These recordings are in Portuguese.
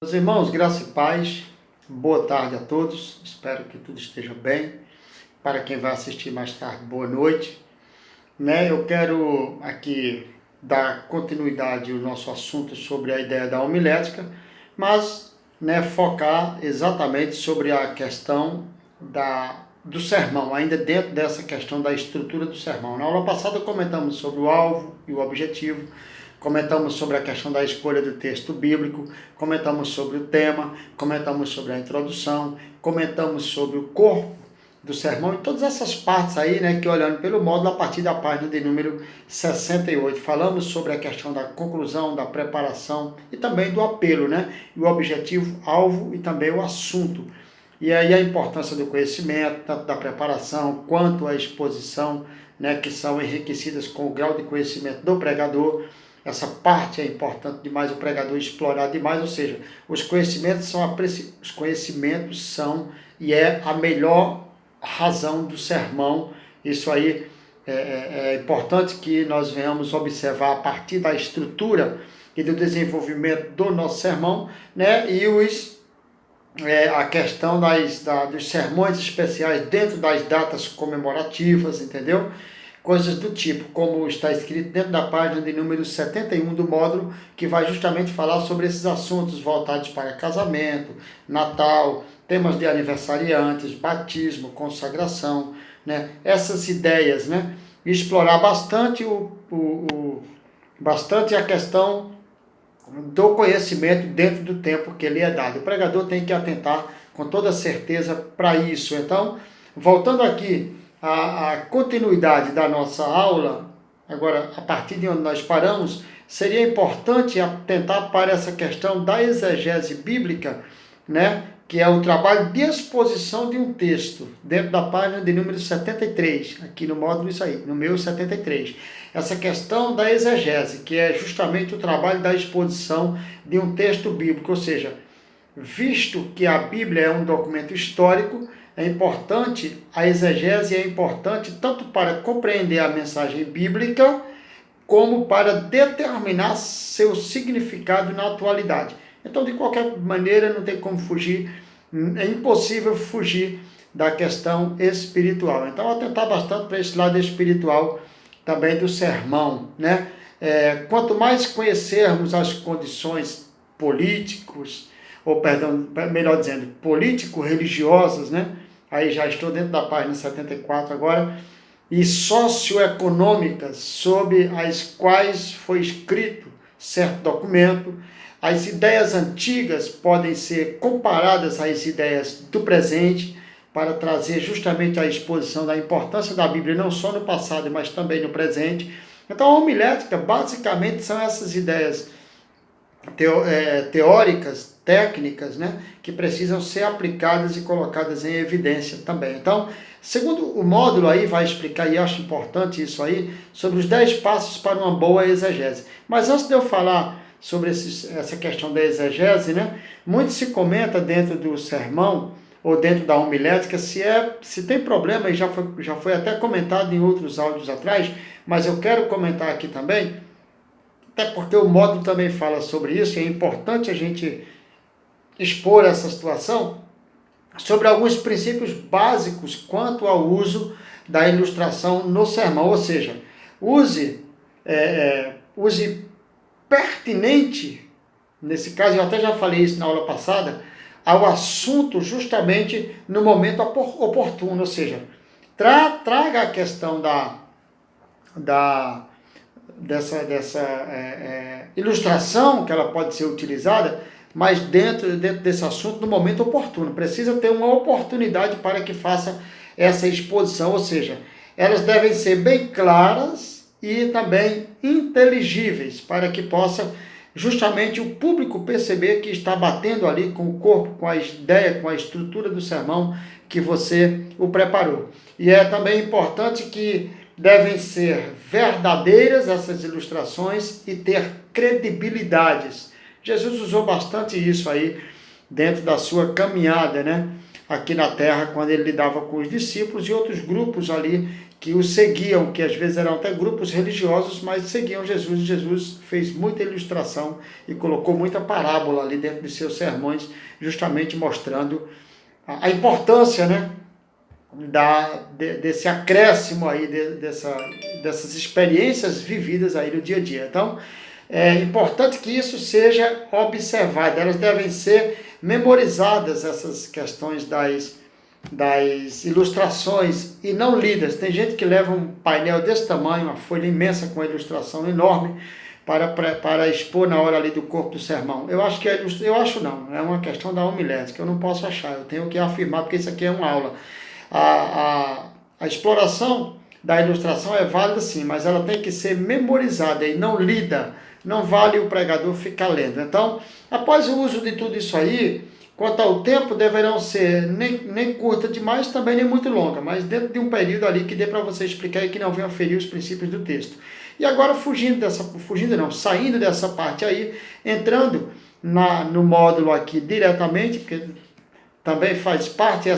Meus irmãos, graça e paz, boa tarde a todos, espero que tudo esteja bem. Para quem vai assistir mais tarde, boa noite. Eu quero aqui dar continuidade ao nosso assunto sobre a ideia da homilética, mas focar exatamente sobre a questão do sermão, ainda dentro dessa questão da estrutura do sermão. Na aula passada comentamos sobre o alvo e o objetivo, comentamos sobre a questão da escolha do texto bíblico, comentamos sobre o tema, comentamos sobre a introdução, comentamos sobre o corpo do sermão e todas essas partes aí, que olhando pelo módulo a partir da página de número 68. Falamos sobre a questão da conclusão, da preparação e também do apelo, e o objetivo, alvo e também o assunto. E aí a importância do conhecimento, tanto da preparação quanto a exposição, que são enriquecidas com o grau de conhecimento do pregador. Essa parte é importante demais, o pregador explorar demais, ou seja, os conhecimentos são e é a melhor razão do sermão. Isso aí é importante que nós venhamos observar a partir da estrutura e do desenvolvimento do nosso sermão, e a questão dos sermões especiais dentro das datas comemorativas, entendeu? Coisas do tipo, como está escrito dentro da página de número 71 do módulo, que vai justamente falar sobre esses assuntos voltados para casamento, Natal, temas de aniversariantes, batismo, consagração, essas ideias, explorar bastante, bastante a questão do conhecimento dentro do tempo que lhe é dado. O pregador tem que atentar com toda certeza para isso. Então, voltando aqui a continuidade da nossa aula, agora a partir de onde nós paramos, seria importante atentar para essa questão da exegese bíblica, que é o trabalho de exposição de um texto, dentro da página de número 73, aqui no módulo isso aí, no meu 73. Essa questão da exegese, que é justamente o trabalho da exposição de um texto bíblico, ou seja, visto que a Bíblia é um documento histórico, é importante, a exegese é importante tanto para compreender a mensagem bíblica, como para determinar seu significado na atualidade. Então, de qualquer maneira, não tem como fugir, é impossível fugir da questão espiritual. Então, atentar bastante para esse lado espiritual também do sermão, quanto mais conhecermos as condições político-religiosas, aí já estou dentro da página 74 agora, e socioeconômicas sobre as quais foi escrito certo documento, as ideias antigas podem ser comparadas às ideias do presente, para trazer justamente a exposição da importância da Bíblia, não só no passado, mas também no presente. Então, a homilética, basicamente, são essas ideias teóricas, técnicas, que precisam ser aplicadas e colocadas em evidência também. Então, segundo o módulo aí vai explicar, e acho importante isso aí, sobre os 10 passos para uma boa exegese. Mas antes de eu falar sobre essa questão da exegese, muito se comenta dentro do sermão, ou dentro da homilética, se tem problema, e já foi até comentado em outros áudios atrás, mas eu quero comentar aqui também, até porque o módulo também fala sobre isso, e é importante a gente expor essa situação, sobre alguns princípios básicos quanto ao uso da ilustração no sermão, ou seja, use pertinente, nesse caso eu até já falei isso na aula passada, ao assunto justamente no momento oportuno, ou seja, traga a questão dessa ilustração, que ela pode ser utilizada, mas dentro desse assunto no momento oportuno. Precisa ter uma oportunidade para que faça essa exposição, ou seja, elas devem ser bem claras e também inteligíveis, para que possa justamente o público perceber que está batendo ali com o corpo, com a ideia, com a estrutura do sermão que você o preparou. E é também importante que devem ser verdadeiras essas ilustrações e ter credibilidades. Jesus usou bastante isso aí dentro da sua caminhada, aqui na terra, quando ele lidava com os discípulos e outros grupos ali que o seguiam, que às vezes eram até grupos religiosos, mas seguiam Jesus. Jesus fez muita ilustração e colocou muita parábola ali dentro de seus sermões, justamente mostrando a importância, né, desse acréscimo aí, dessas experiências vividas aí no dia a dia. Então, é importante que isso seja observado, elas devem ser memorizadas, essas questões das ilustrações, e não lidas. Tem gente que leva um painel desse tamanho, uma folha imensa com uma ilustração enorme, para expor na hora ali do corpo do sermão. Eu acho que eu acho não, é uma questão da homilética, eu não posso achar, eu tenho que afirmar, porque isso aqui é uma aula. A exploração da ilustração é válida sim, mas ela tem que ser memorizada e não lida. Não vale o pregador ficar lendo. Então, após o uso de tudo isso aí, quanto ao tempo, deverão ser nem curta demais, também nem muito longa, mas dentro de um período ali que dê para você explicar e que não venha ferir os princípios do texto. E agora, saindo dessa parte aí, entrando no módulo aqui diretamente, porque também faz parte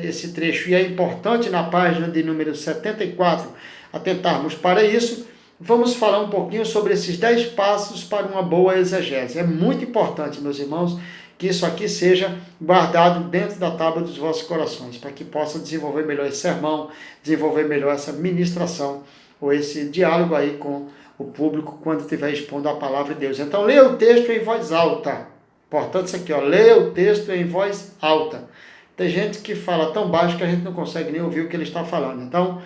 esse trecho, e é importante na página de número 74 atentarmos para isso. Vamos falar um pouquinho sobre esses 10 passos para uma boa exegese. É muito importante, meus irmãos, que isso aqui seja guardado dentro da tábua dos vossos corações, para que possam desenvolver melhor esse sermão, desenvolver melhor essa ministração, ou esse diálogo aí com o público, quando estiver expondo a palavra de Deus. Então, leia o texto em voz alta. Importante isso aqui, ó, leia o texto em voz alta. Tem gente que fala tão baixo que a gente não consegue nem ouvir o que ele está falando. Então,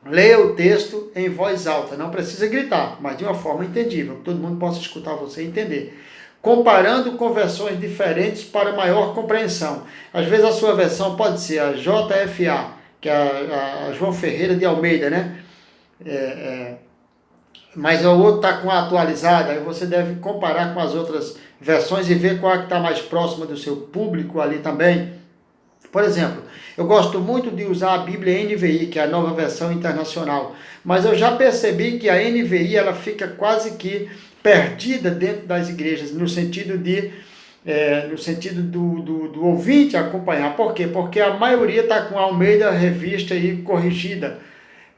leia o texto em voz alta. Não precisa gritar, mas de uma forma entendível, que todo mundo possa escutar você e entender. Comparando com versões diferentes para maior compreensão. Às vezes a sua versão pode ser a JFA, que é a João Ferreira de Almeida, né? Mas o outro está com a atualizada, aí você deve comparar com as outras versões e ver qual é que está mais próxima do seu público ali também. Por exemplo, eu gosto muito de usar a Bíblia NVI, que é a nova versão internacional, mas eu já percebi que a NVI ela fica quase que perdida dentro das igrejas, no sentido do ouvinte acompanhar. Por quê? Porque a maioria está com a Almeida revista e corrigida,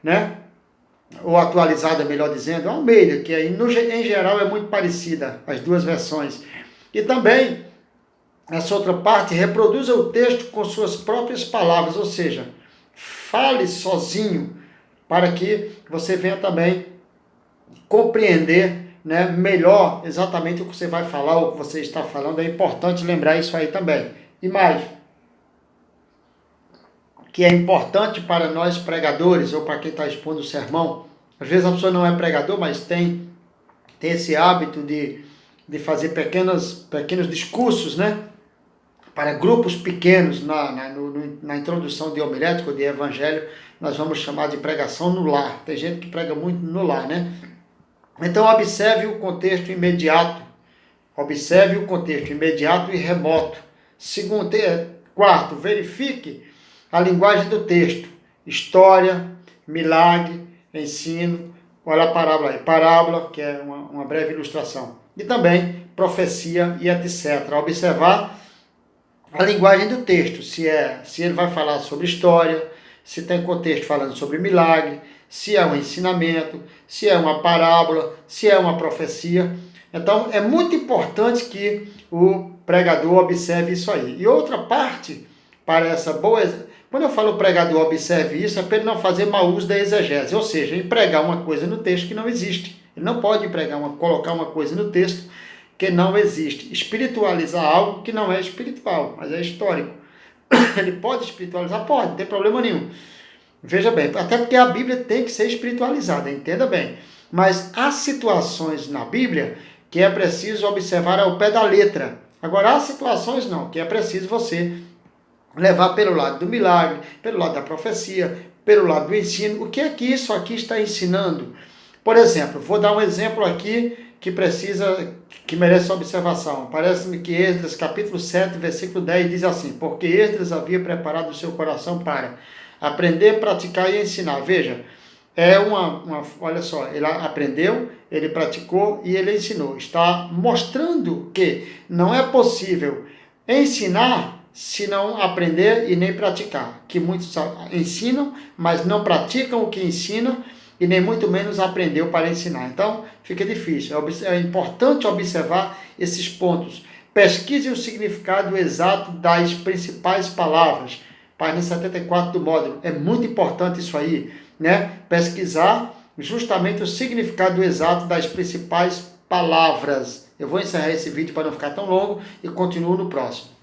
né? Ou atualizada, melhor dizendo, Almeida, que em geral é muito parecida, as duas versões. E também, essa outra parte, reproduza o texto com suas próprias palavras, ou seja, fale sozinho, para que você venha também compreender, né, melhor exatamente o que você vai falar, o que você está falando. É importante lembrar isso aí também. E mais, que é importante para nós pregadores, ou para quem está expondo o sermão. Às vezes a pessoa não é pregador, mas tem esse hábito de fazer pequenos discursos, né, para grupos pequenos. Na introdução de homilética ou de evangelho, nós vamos chamar de pregação no lar. Tem gente que prega muito no lar, né? Então observe o contexto imediato. Observe o contexto imediato e remoto. Quarto, verifique a linguagem do texto. História, milagre, ensino. Olha a parábola aí. Parábola, que é uma breve ilustração. E também profecia e etc. Observar a linguagem do texto. Se ele vai falar sobre história, se tem contexto falando sobre milagre, se é um ensinamento, se é uma parábola, se é uma profecia. Então, é muito importante que o pregador observe isso aí. E outra parte, para essa boa... Quando eu falo pregador observe isso, é para ele não fazer mau uso da exegese, ou seja, empregar uma coisa no texto que não existe. Ele não pode colocar uma coisa no texto que não existe. Espiritualizar algo que não é espiritual, mas é histórico. Ele pode espiritualizar? Pode, não tem problema nenhum. Veja bem, até porque a Bíblia tem que ser espiritualizada, entenda bem. Mas há situações na Bíblia que é preciso observar ao pé da letra. Agora, há situações não, que é preciso você levar pelo lado do milagre, pelo lado da profecia, pelo lado do ensino. O que é que isso aqui está ensinando? Por exemplo, vou dar um exemplo aqui que merece observação. Parece-me que Esdras, capítulo 7, versículo 10, diz assim: porque Esdras havia preparado o seu coração para aprender, praticar e ensinar. Veja, olha só, ele aprendeu, ele praticou e ele ensinou. Está mostrando que não é possível ensinar se não aprender e nem praticar. Que muitos ensinam, mas não praticam o que ensinam e nem muito menos aprendeu para ensinar. Então, fica difícil. É importante observar esses pontos. Pesquise o significado exato das principais palavras. Página 74 do módulo. É muito importante isso aí, né? Pesquisar justamente o significado exato das principais palavras. Eu vou encerrar esse vídeo para não ficar tão longo e continuo no próximo.